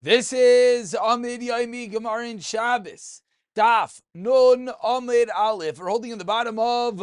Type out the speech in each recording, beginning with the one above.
This is Amud Yomi Gemara in Shabbos. Daf Nun Amud Aleph. We're holding in the bottom of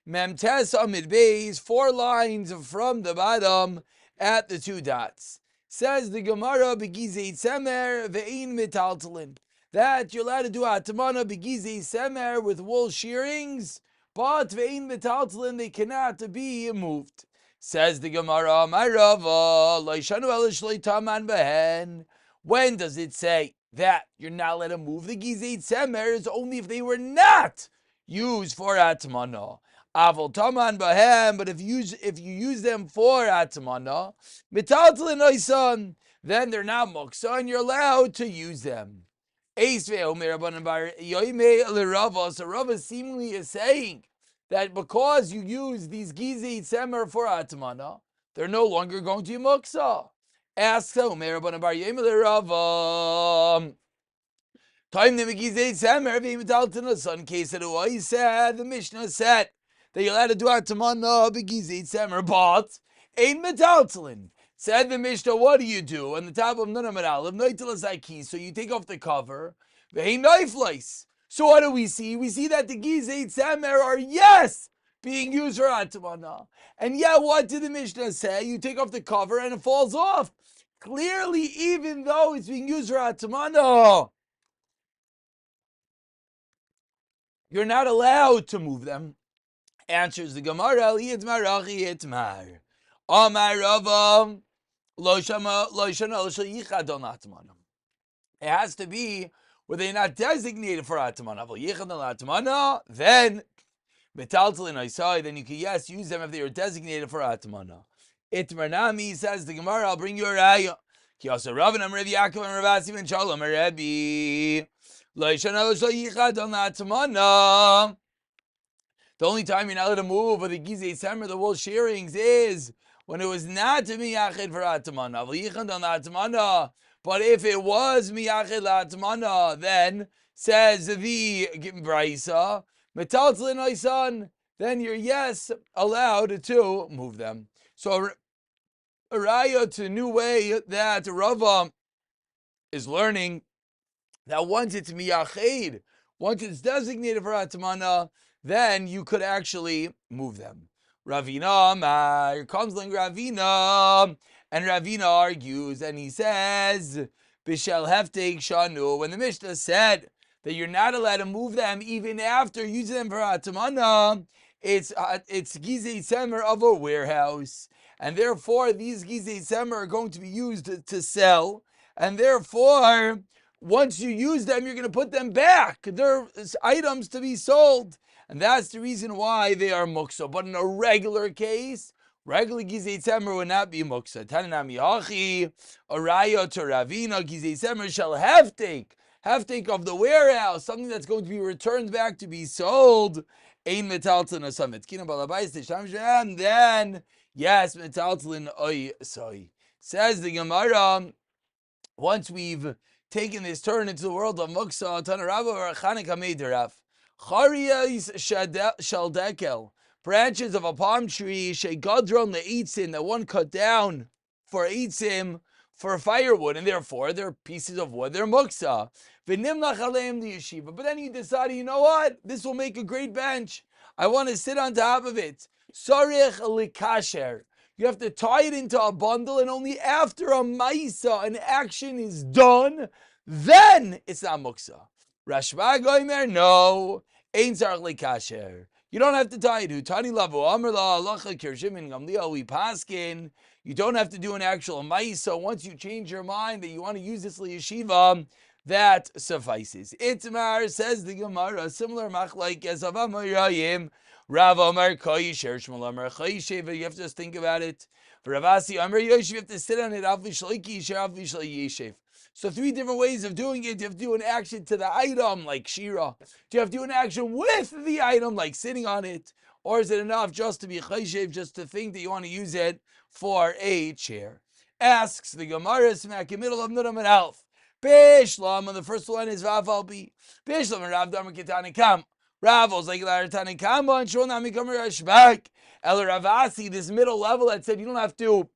Memtes Amud Beis, 4 lines from the bottom at the 2 dots. Says the Gemara Begizei Semer Ve'in Mitaltalin, that you're allowed to do Atamana Begizei Semer with wool shearings, but Ve'in Mitaltalin, they cannot be moved. Says the Gemara, my Rava, Loishanu Elish Loitaman Behen. When does it say that you're not allowed to move the gizeit semers? Only if they were not used for atmana. Avol taman bahem, but if you use them for atmana, mitaltalin oisan, then they're not muksa, and you're allowed to use them. So Rava seemingly is saying that because you use these gizeit semer for atmana, they're no longer going to be muksa. Asks Omer Rabban Bar Yemel Rava. Time the Megizei Semer v'Imitaltin son case it was said. The Mishnah said that you're allowed to do Atamana Begizei Semer, but Ein Metaltalin. Said the Mishnah, what do you do? On the top of Nunam Aleph, Noitel Zaiki, so you take off the cover. Ve'Ein Noifleis. So what do we see? We see that the Gizei Semer are being used for Atamana. And what did the Mishnah say? You take off the cover and it falls off. Clearly, even though it's being used for Atamana, you're not allowed to move them. Answers the Gemara, Amar Rava, it has to be where they're not designated for Atamana. Then, then you can use them if they are designated for Atamana. Itmarnami, says the Gemara, I'll bring you a raya. Kiyasa Ravan Am Rav Yaakov and Rav Asi ben Shalom Rebbe. The only time you're not allowed to move with the Gizei Semer, the wool shearings, is when it was not miyachid for Atamana. But if it was miyachid Atamana, then says the Brisa, Metaltalin Oisan, then you're allowed to move them. So a raya to a new way that Rava is learning that once it's miyached, once it's designated for Atamana, then you could actually move them. Ravina, here comes Ravina, and Ravina argues, and he says, Bishel Heftek Shanu, when the Mishnah said that you're not allowed to move them even after using them for Atamana, it's Gizei Semer of a warehouse, and therefore these Gizei Semer are going to be used to sell, and therefore once you use them, you're going to put them back. They're items to be sold, and that's the reason why they are muksa. But in a regular case, regular Gizei Semer would not be muksa. Tananami Hachi, a raya to Ravina, Gizei Semer shall heftek of the warehouse, something that's going to be returned back to be sold. Ein metaltalin asam etkina balabais tishamshem, and then metaltalin oy soy. Says the Gemara, once we've taken this turn into the world of muksa, tanarava or chanik hameideraf, chariyas shaldekel, branches of a palm tree, shegadron leitzim, that one cut down for eitzim, for firewood, and therefore they're pieces of wood, they're muksa. V'nimlach aleim the yeshiva. But then you decide, you know what? This will make a great bench. I want to sit on top of it. Sarich likasher. You have to tie it into a bundle, and only after a maisa, an action is done, then it's not muksa. Rashba goimer, no. Ein sarich likasher. You don't have to tie it. Tani lavu amr la halacha kirshim in gamliel we paskin. You don't have to do an actual maisa. Once you change your mind that you want to use this liyeshiva, that suffices. Itmar, says the Gemara, similar machlaik as of Amoyayim, Rav Amar Koyisher, Shmuel Amar Chayishev. You have to just think about it. For Ravasi Amar Yoshev, you have to sit on it. So 3 different ways of doing it. You have to do an action to the item, like Shira. Do you have to do an action with the item, like sitting on it? Or is it enough just to be Chayshev, just to think that you want to use it for a chair? Asks the Gemara, smack in the middle of Nudam and Alf. Bishlam, and the first one is Vavalbi. Bishlam and Rav Dharma Kitanikam. Ravos like Laritanikam, and Shonamikam Rashbak. El Ravasi, this middle level that said you don't have to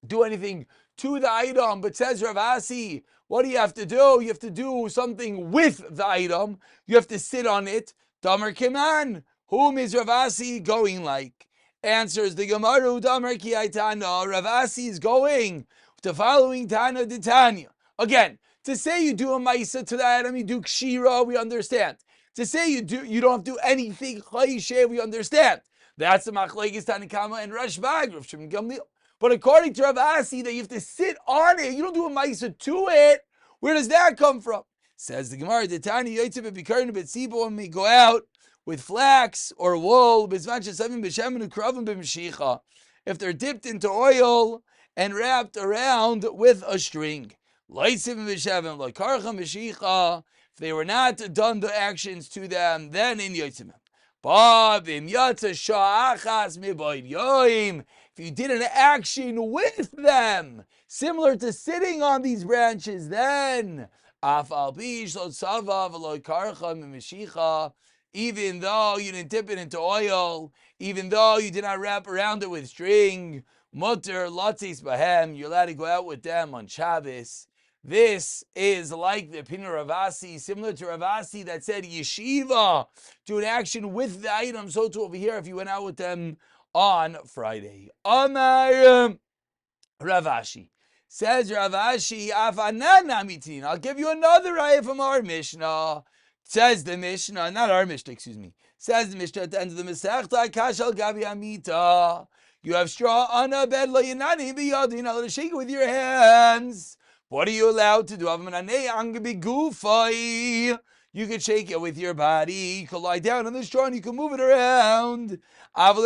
do anything to the item, but says Rav Asi, what do you have to do? You have to do something with the item. You have to sit on it. Damar Kiman. Whom is Rav Asi going like? Answers the Gemara, Damar Ki Aitana. Rav Asi is going to following Tana de Tanya. Again, to say you do a Maisa to the item, you do Kshira, we understand. To say you don't have to do anything, we understand. That's the Machlekes Tanakama and Rashbag, Rav Shimon Gamliel. But according to Rav Asi, that you have to sit on it, you don't do a Maisa to it. Where does that come from? Says the Gemara, the Tani Yotzei B'Bikarin B'Tzibo, when we go out with flax or wool, if they're dipped into oil and wrapped around with a string. If they were not done the actions to them, then in Yotzei. But if you did an action with them, similar to sitting on these branches, then even though you didn't dip it into oil, even though you did not wrap around it with string, mutter latzis bahem, you're allowed to go out with them on Shabbos. This is like the opinion of Rav Asi, similar to Rav Asi that said yeshiva, do an action with the item. So too over here, if you went out with them on Friday. Amar Rav Ashi. Says Rav Ashi, Afanan Amitin. I'll give you another ayah from our Mishnah. Says the Mishnah, not our Mishnah, excuse me. Says the Mishnah at the end of the Masechta, Kashal Gabi Amita. You have straw on a bed, lo yinani biyadin, I'll shake it with your hands. What are you allowed to do? You can shake it with your body. You can lie down on the straw and you can move it around. But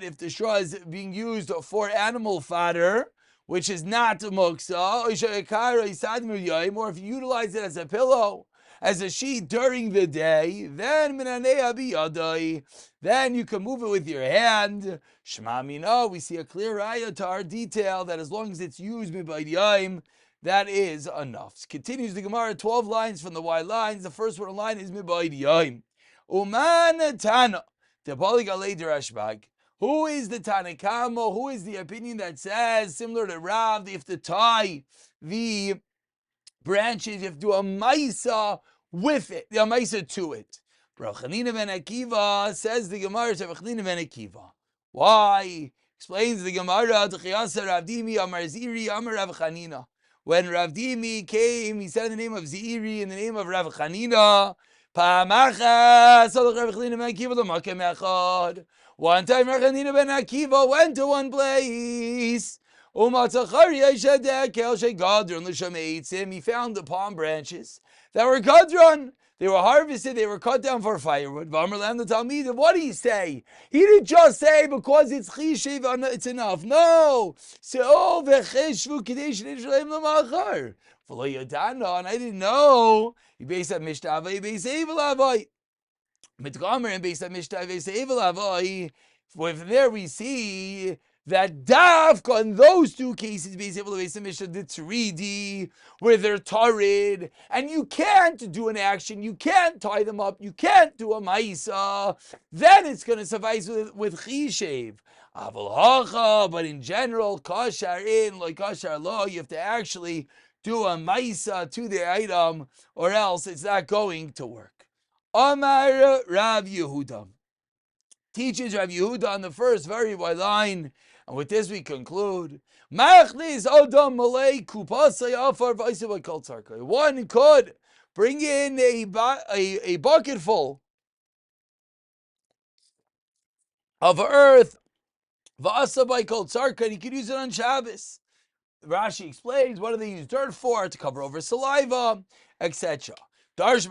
if the straw is being used for animal fodder, which is not muksa, or if you utilize it as a pillow, as a sheet during the day, then you can move it with your hand. Shema mina, we see a clear raya to our detail that as long as it's used mibayim, that is enough. Continues the Gemara, 12 lines from the wide lines. The first one line is mibayim. Uman tana, the Baligalei Rashbag. Who is the Tanakama? Who is the opinion that says, similar to Rav, if to tie the branches, you have to do a maisa with it, a maisa to it. Rav Chanina ben Akiva says the Gemara to Rav Chanina ben Akiva. Why? Explains the Gemara to Chiyasa Rav Dimi Amar Ziri Amar Rav Chanina. When Rav Dimi came, he said in the name of Ziri, in the name of Rav Chanina. Pa'amacha, so Rav Chanina ben Akiva l'makem echad. One time Rav Chanina ben Akiva went to one place. He found the palm branches that were gadron. They were harvested, they were cut down for firewood. What did he say? He didn't just say because it's chishev, it's enough. No. And I didn't know. He based on Mishtava, he based on Mitgamer and based on Mishtava, from there we see that Davka in those two cases, where they're tarid, and you can't do an action, you can't tie them up, you can't do a maisa, then it's going to suffice with chishev. But in general, kashar in, like kashar lo, you have to actually do a maisa to the item, or else it's not going to work. Amar Rav Yehuda. Teaches Rav Yehuda on the first very wide line. And with this we conclude. One could bring in a bucket full of earth, and he could use it on Shabbos. Rashi explains, what do they use dirt for? To cover over saliva, etc. It's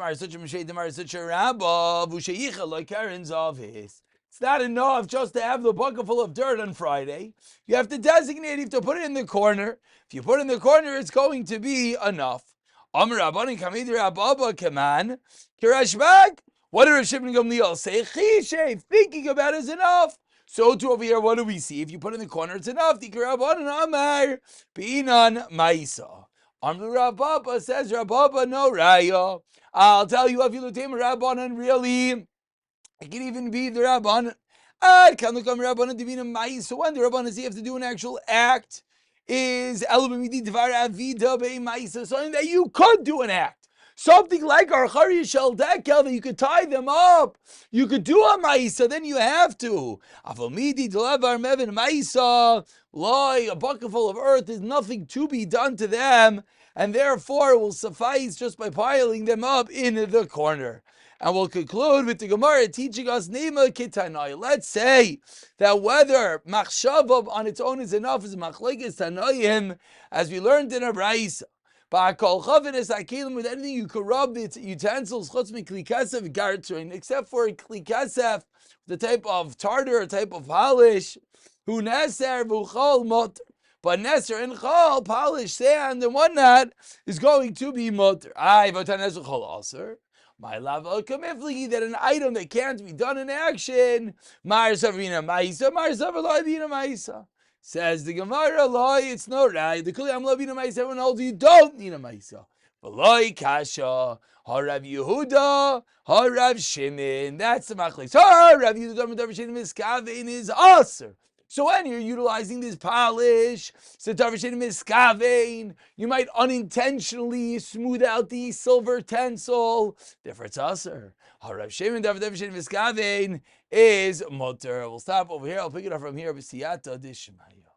not enough just to have the bucket full of dirt on Friday. You have to designate, you have to put it in the corner. If you put it in the corner, it's going to be enough. What did Rav Shimon Gamliel say? Chishev, thinking about it is enough. So too over here, what do we see? If you put it in the corner, it's enough. Rababa says, Rababa, no raya. I'll tell you, if you look at Rabbanan, really, it can even be the Rabban. So when the Rabbanan say you have to do an actual act, is something that you could do an act. Something like our Chari Shel Dekel, that you could tie them up. You could do a Maisa, then you have to. A bucket full of earth is nothing to be done to them, and therefore it will suffice just by piling them up in the corner. And we'll conclude with the Gemara teaching us Nema Kitanai. Let's say that whether Machshava on its own is enough is Machlekes Tanoim, as we learned in a Braisa. With anything you could rub the utensils, except for kli kasef, the type of tartar, a type of polish, who neser v'chol motor. But neser and chol, polish, sand, and whatnot, is going to be motor. My love, that an item that can't be done in action, says the Gemara, it's no right. The Kuli Amlavina Maisa, everyone holds you don't need a Maisa. V'loi kasha, harav Yehuda, harav Shimon. That's the Machlek. So harav Yehuda, harav Shimon, miskavein is aser. So when you're utilizing this polish, you might unintentionally smooth out the silver utensil. Therefore, it's aser. Harav Shimon, miskavein is mutter. We'll stop over here. I'll pick it up from here. B'siyata dishmaya.